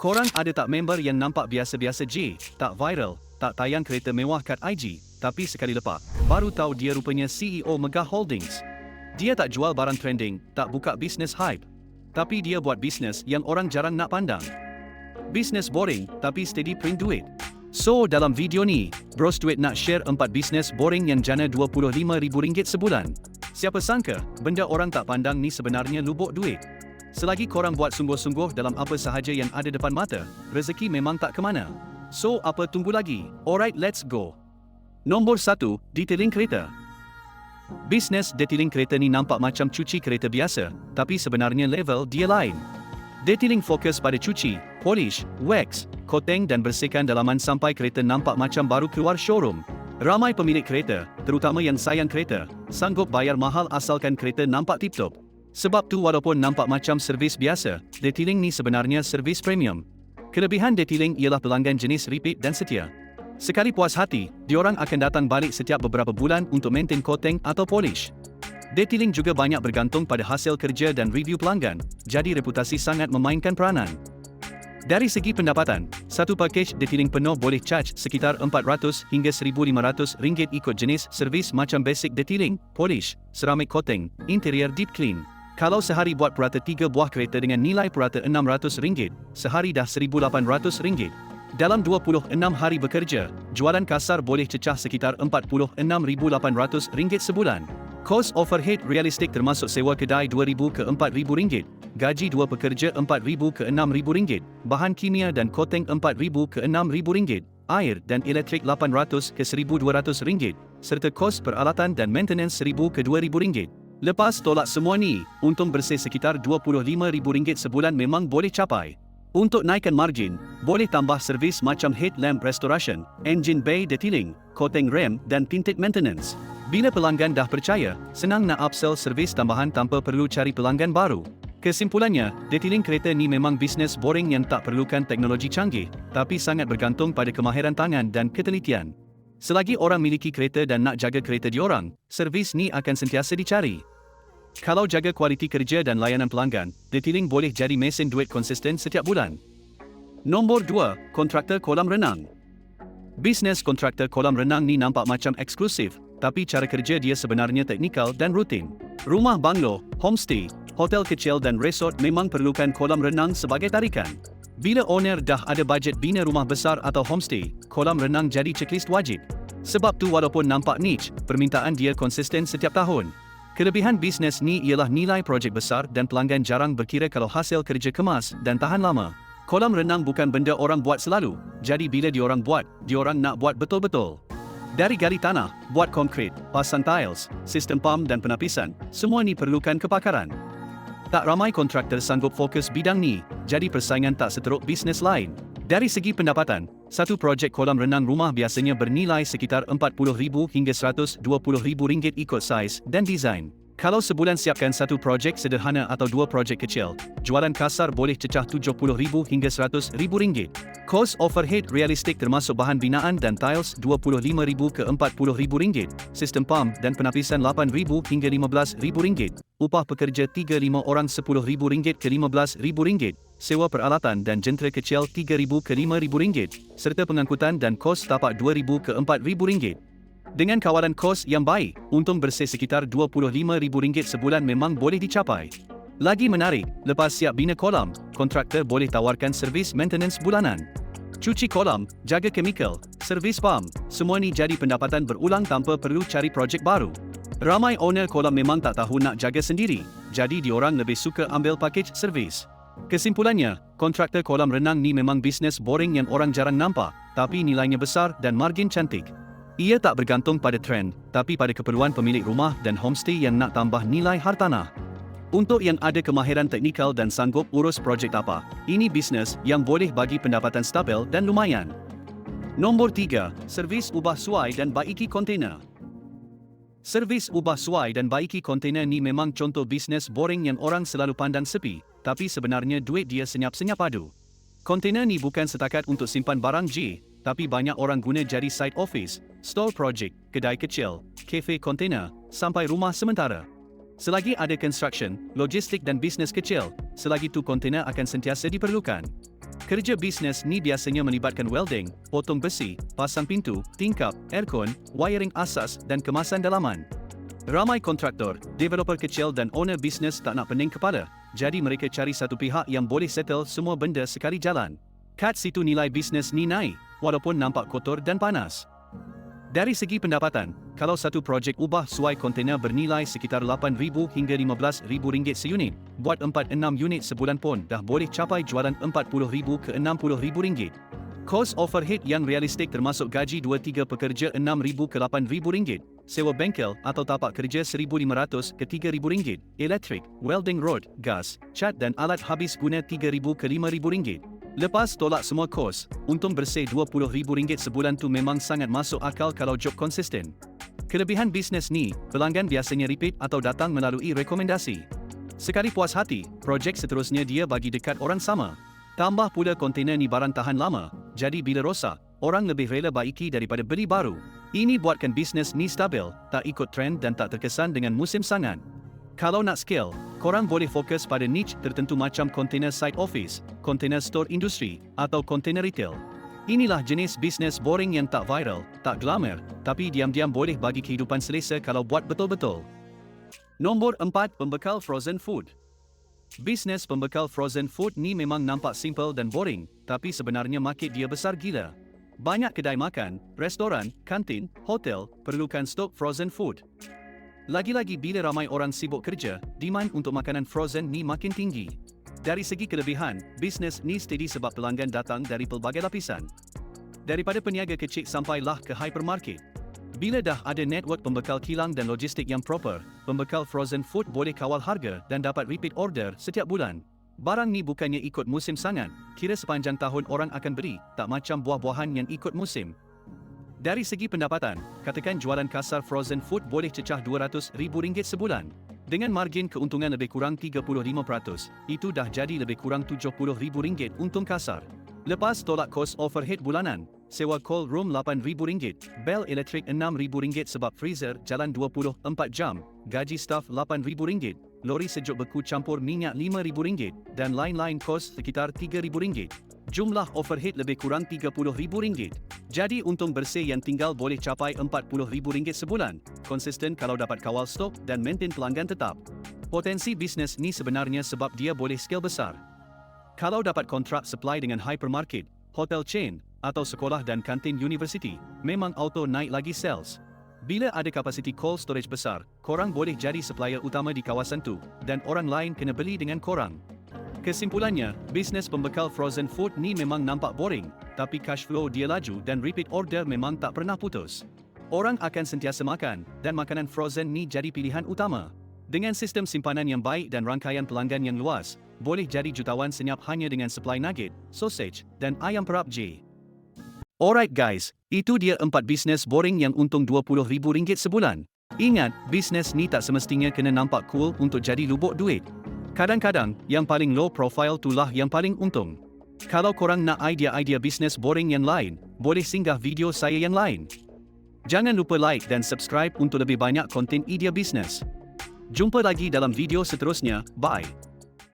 Korang ada tak member yang nampak biasa-biasa je, tak viral, tak tayang kereta mewah kat IG, tapi sekali lepak, baru tahu dia rupanya CEO Megah Holdings. Dia tak jual barang trending, tak buka bisnes hype, tapi dia buat bisnes yang orang jarang nak pandang. Bisnes boring, tapi steady print duit. So, dalam video ni, Bros Duit nak share 4 bisnes boring yang jana RM25,000 sebulan. Siapa sangka, benda orang tak pandang ni sebenarnya lubuk duit. Selagi korang buat sungguh-sungguh dalam apa sahaja yang ada depan mata, rezeki memang tak ke mana. So, apa tunggu lagi? Alright, let's go. Nombor 1, detailing kereta. Bisnes detailing kereta ni nampak macam cuci kereta biasa, tapi sebenarnya level dia lain. Detailing fokus pada cuci, polish, wax, coating dan bersihkan dalaman sampai kereta nampak macam baru keluar showroom. Ramai pemilik kereta, terutama yang sayang kereta, sanggup bayar mahal asalkan kereta nampak tip-top. Sebab tu walaupun nampak macam servis biasa, detailing ni sebenarnya servis premium. Kelebihan detailing ialah pelanggan jenis repeat dan setia. Sekali puas hati, diorang akan datang balik setiap beberapa bulan untuk maintain coating atau polish. Detailing juga banyak bergantung pada hasil kerja dan review pelanggan, jadi reputasi sangat memainkan peranan. Dari segi pendapatan, satu pakej detailing penuh boleh charge sekitar RM400 hingga RM1,500 ikut jenis servis macam basic detailing, polish, ceramic coating, interior deep clean. Kalau sehari buat purata 3 buah kereta dengan nilai purata RM600, sehari dah RM1,800. Dalam 26 hari bekerja, jualan kasar boleh cecah sekitar RM46,800 sebulan. Kos overhead realistik termasuk sewa kedai RM2,000 ke RM4,000, gaji 2 pekerja RM4,000 ke RM6,000, bahan kimia dan coating RM4,000 ke RM6,000, air dan elektrik RM800 ke RM1,200, serta kos peralatan dan maintenance RM1,000 ke RM2,000. Lepas tolak semua ni, untung bersih sekitar RM25,000 sebulan memang boleh capai. Untuk naikkan margin, boleh tambah servis macam headlamp restoration, engine bay detailing, coating rem dan tinted maintenance. Bila pelanggan dah percaya, senang nak upsell servis tambahan tanpa perlu cari pelanggan baru. Kesimpulannya, detailing kereta ni memang bisnes boring yang tak perlukan teknologi canggih, tapi sangat bergantung pada kemahiran tangan dan ketelitian. Selagi orang miliki kereta dan nak jaga kereta diorang, servis ni akan sentiasa dicari. Kalau jaga kualiti kerja dan layanan pelanggan, detailing boleh jadi mesin duit konsisten setiap bulan. Nombor 2, kontraktor kolam renang. Bisnes kontraktor kolam renang ni nampak macam eksklusif, tapi cara kerja dia sebenarnya teknikal dan rutin. Rumah banglo, homestay, hotel kecil dan resort memang perlukan kolam renang sebagai tarikan. Bila owner dah ada bajet bina rumah besar atau homestay, kolam renang jadi checklist wajib. Sebab tu walaupun nampak niche, permintaan dia konsisten setiap tahun. Kelebihan bisnes ni ialah nilai projek besar dan pelanggan jarang berkira kalau hasil kerja kemas dan tahan lama. Kolam renang bukan benda orang buat selalu, jadi bila diorang buat, diorang nak buat betul-betul. Dari gali tanah, buat konkrit, pasang tiles, sistem pam dan penapisan, semua ni perlukan kepakaran. Tak ramai kontraktor sanggup fokus bidang ni, jadi persaingan tak seteruk bisnes lain. Dari segi pendapatan, satu projek kolam renang rumah biasanya bernilai sekitar RM40,000 hingga RM120,000 ikut saiz dan desain. Kalau sebulan siapkan satu projek sederhana atau 2 projek kecil, jualan kasar boleh cecah RM70,000 hingga RM100,000. Kos overhead realistik termasuk bahan binaan dan tiles RM25,000 ke RM40,000, sistem pam dan penapisan RM8,000 hingga RM15,000, upah pekerja 3-5 orang RM10,000 ke RM15,000, sewa peralatan dan jentera kecil RM3,000 ke RM5,000, serta pengangkutan dan kos tapak RM2,000 ke RM4,000. Dengan kawalan kos yang baik, untung bersih sekitar RM25,000 sebulan memang boleh dicapai. Lagi menarik, lepas siap bina kolam, kontraktor boleh tawarkan servis maintenance bulanan. Cuci kolam, jaga chemical, servis pam, semua ni jadi pendapatan berulang tanpa perlu cari projek baru. Ramai owner kolam memang tak tahu nak jaga sendiri, jadi diorang lebih suka ambil pakej servis. Kesimpulannya, kontraktor kolam renang ni memang bisnes boring yang orang jarang nampak, tapi nilainya besar dan margin cantik. Ia tak bergantung pada trend, tapi pada keperluan pemilik rumah dan homestay yang nak tambah nilai hartanah. Untuk yang ada kemahiran teknikal dan sanggup urus projek tapak, ini bisnes yang boleh bagi pendapatan stabil dan lumayan. Nombor 3, servis ubah suai dan baiki kontainer. Servis ubah suai dan baiki kontainer ni memang contoh bisnes boring yang orang selalu pandang sepi, tapi sebenarnya duit dia senyap-senyap padu. Kontainer ni bukan setakat untuk simpan barang je, tapi banyak orang guna jadi site office, store project, kedai kecil, kafe kontainer, sampai rumah sementara. Selagi ada construction, logistik dan bisnes kecil, selagi tu kontainer akan sentiasa diperlukan. Kerja bisnes ni biasanya melibatkan welding, potong besi, pasang pintu, tingkap, aircon, wiring asas dan kemasan dalaman. Ramai kontraktor, developer kecil dan owner bisnes tak nak pening kepala, jadi mereka cari satu pihak yang boleh settle semua benda sekali jalan. Kat situ nilai bisnes ni naik, walaupun nampak kotor dan panas. Dari segi pendapatan, kalau satu projek ubah suai kontena bernilai sekitar RM8,000 hingga RM15,000 seunit, buat 4-6 unit sebulan pun dah boleh capai jualan RM40,000 ke RM60,000. Kos overhead yang realistik termasuk gaji 2-3 pekerja RM6,000 ke RM8,000, sewa bengkel atau tapak kerja RM1,500 ke RM3,000, elektrik, welding rod, gas, cat dan alat habis guna RM3,000 ke RM5,000. Lepas tolak semua kos, untung bersih RM20,000 sebulan tu memang sangat masuk akal kalau job konsisten. Kelebihan bisnes ni, pelanggan biasanya repeat atau datang melalui rekomendasi. Sekali puas hati, projek seterusnya dia bagi dekat orang sama. Tambah pula kontena ni barang tahan lama, jadi bila rosak, orang lebih rela baiki daripada beli baru. Ini buatkan bisnes ni stabil, tak ikut trend dan tak terkesan dengan musim sangat. Kalau nak scale, korang boleh fokus pada niche tertentu macam container site office, container store industri, atau container retail. Inilah jenis bisnes boring yang tak viral, tak glamour, tapi diam-diam boleh bagi kehidupan selesa kalau buat betul-betul. Nombor 4, pembekal frozen food. Bisnes pembekal frozen food ni memang nampak simple dan boring, tapi sebenarnya market dia besar gila. Banyak kedai makan, restoran, kantin, hotel perlukan stok frozen food. Lagi-lagi bila ramai orang sibuk kerja, demand untuk makanan frozen ni makin tinggi. Dari segi kelebihan, bisnes ni steady sebab pelanggan datang dari pelbagai lapisan. Daripada peniaga kecil sampailah ke hypermarket. Bila dah ada network pembekal kilang dan logistik yang proper, pembekal frozen food boleh kawal harga dan dapat repeat order setiap bulan. Barang ni bukannya ikut musim sangat, kira sepanjang tahun orang akan beli, tak macam buah-buahan yang ikut musim. Dari segi pendapatan, katakan jualan kasar frozen food boleh cecah RM200,000 sebulan. Dengan margin keuntungan lebih kurang 35%, itu dah jadi lebih kurang RM70,000 untung kasar. Lepas tolak kos overhead bulanan, sewa cold room RM8,000, bel elektrik RM6,000 sebab freezer jalan 24 jam, gaji staf RM8,000, lori sejuk beku campur minyak RM5,000 dan lain-lain kos sekitar RM3,000. Jumlah overhead lebih kurang RM30,000. Jadi untung bersih yang tinggal boleh capai RM40,000 sebulan, konsisten kalau dapat kawal stok dan maintain pelanggan tetap. Potensi bisnes ni sebenarnya sebab dia boleh scale besar. Kalau dapat kontrak supply dengan hypermarket, hotel chain, atau sekolah dan kantin universiti, memang auto naik lagi sales. Bila ada kapasiti cold storage besar, korang boleh jadi supplier utama di kawasan tu, dan orang lain kena beli dengan korang. Kesimpulannya, bisnes pembekal frozen food ni memang nampak boring, tapi cash flow dia laju dan repeat order memang tak pernah putus. Orang akan sentiasa makan, dan makanan frozen ni jadi pilihan utama. Dengan sistem simpanan yang baik dan rangkaian pelanggan yang luas, boleh jadi jutawan senyap hanya dengan supply nugget, sausage, dan ayam perap je. Alright guys, itu dia 4 bisnes boring yang untung RM20,000 sebulan. Ingat, bisnes ni tak semestinya kena nampak cool untuk jadi lubuk duit. Kadang-kadang, yang paling low profile itulah yang paling untung. Kalau korang nak idea-idea bisnes boring yang lain, boleh singgah video saya yang lain. Jangan lupa like dan subscribe untuk lebih banyak konten idea bisnes. Jumpa lagi dalam video seterusnya, bye.